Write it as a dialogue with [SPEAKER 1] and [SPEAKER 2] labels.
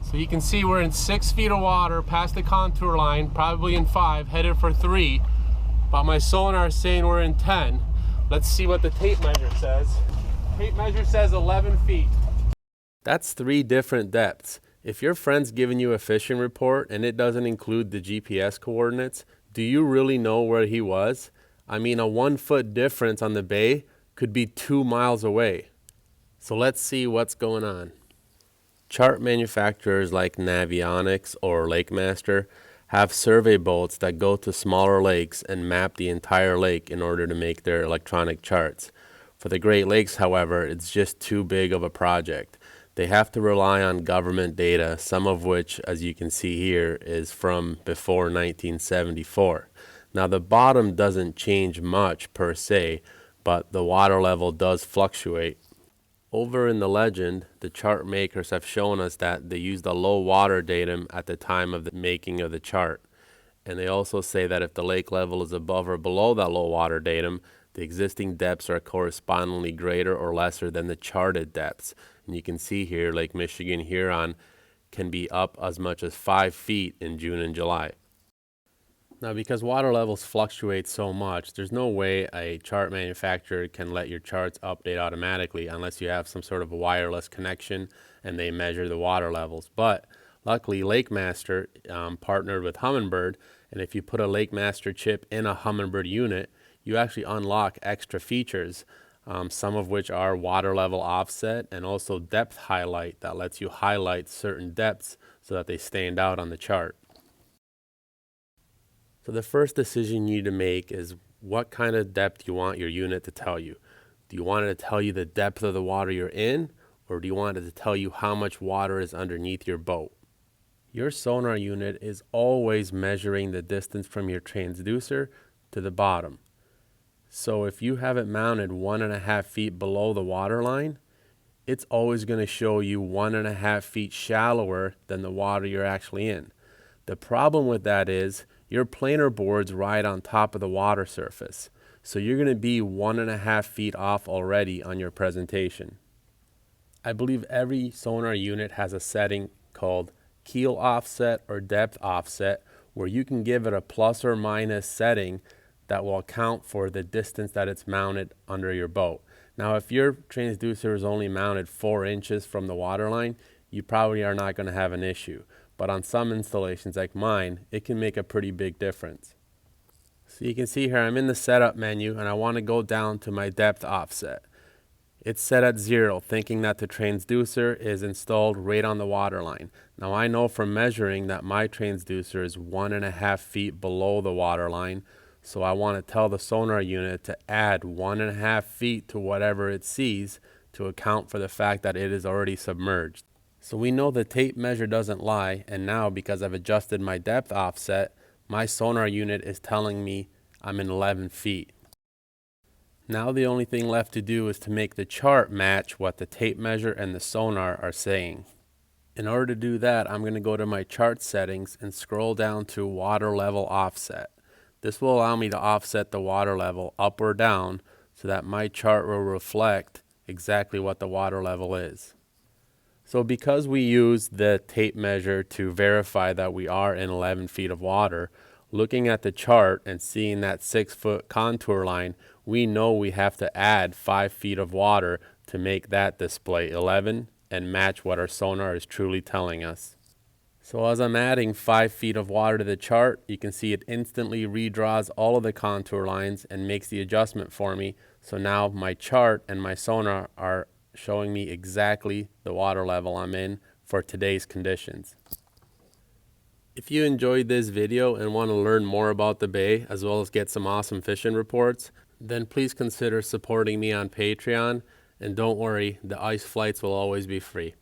[SPEAKER 1] So you can see we're in 6 feet of water past the contour line, probably in 5, headed for 3. But my sonar is saying we're in 10. Let's see what the tape measure says. Tape measure says 11 feet. That's 3 different depths. If your friend's giving you a fishing report and it doesn't include the GPS coordinates, do you really know where he was? I mean, a 1 foot difference on the bay could be 2 miles away. So let's see what's going on. Chart manufacturers like Navionics or LakeMaster have survey boats that go to smaller lakes and map the entire lake in order to make their electronic charts. For the Great Lakes, however, it's just too big of a project. They have to rely on government data, some of which, as you can see here, is from before 1974. Now, the bottom doesn't change much per se, but the water level does fluctuate. Over in the legend, the chart makers have shown us that they used a low water datum at the time of the making of the chart. And they also say that if the lake level is above or below that low water datum, the existing depths are correspondingly greater or lesser than the charted depths. And you can see here, Lake Michigan Huron can be up as much as 5 feet in June and July. Now, because water levels fluctuate so much, there's no way a chart manufacturer can let your charts update automatically unless you have some sort of a wireless connection and they measure the water levels. But luckily, LakeMaster partnered with Humminbird, and if you put a LakeMaster chip in a Humminbird unit, you actually unlock extra features, some of which are water level offset and also depth highlight that lets you highlight certain depths so that they stand out on the chart. So the first decision you need to make is what kind of depth you want your unit to tell you. Do you want it to tell you the depth of the water you're in, or do you want it to tell you how much water is underneath your boat? Your sonar unit is always measuring the distance from your transducer to the bottom. So if you have it mounted 1.5 feet below the water line, it's always going to show you 1.5 feet shallower than the water you're actually in. The problem with that is your planer board's right on top of the water surface, so you're going to be 1.5 feet off already on your presentation. I believe every sonar unit has a setting called keel offset or depth offset, where you can give it a plus or minus setting that will account for the distance that it's mounted under your boat. Now, if your transducer is only mounted 4 inches from the water line, you probably are not going to have an issue. But on some installations like mine, it can make a pretty big difference. So you can see here, I'm in the setup menu and I want to go down to my depth offset. It's set at 0, thinking that the transducer is installed right on the water line. Now I know from measuring that my transducer is 1.5 feet below the water line, so I want to tell the sonar unit to add 1.5 feet to whatever it sees to account for the fact that it is already submerged. So we know the tape measure doesn't lie, and now because I've adjusted my depth offset, my sonar unit is telling me I'm in 11 feet. Now the only thing left to do is to make the chart match what the tape measure and the sonar are saying. In order to do that, I'm going to go to my chart settings and scroll down to water level offset. This will allow me to offset the water level up or down so that my chart will reflect exactly what the water level is. So because we use the tape measure to verify that we are in 11 feet of water, looking at the chart and seeing that 6-foot contour line, we know we have to add 5 feet of water to make that display 11 and match what our sonar is truly telling us. So as I'm adding 5 feet of water to the chart, you can see it instantly redraws all of the contour lines and makes the adjustment for me. So now my chart and my sonar are showing me exactly the water level I'm in for today's conditions. If you enjoyed this video and want to learn more about the bay as well as get some awesome fishing reports, then please consider supporting me on Patreon, and don't worry, the ice flights will always be free.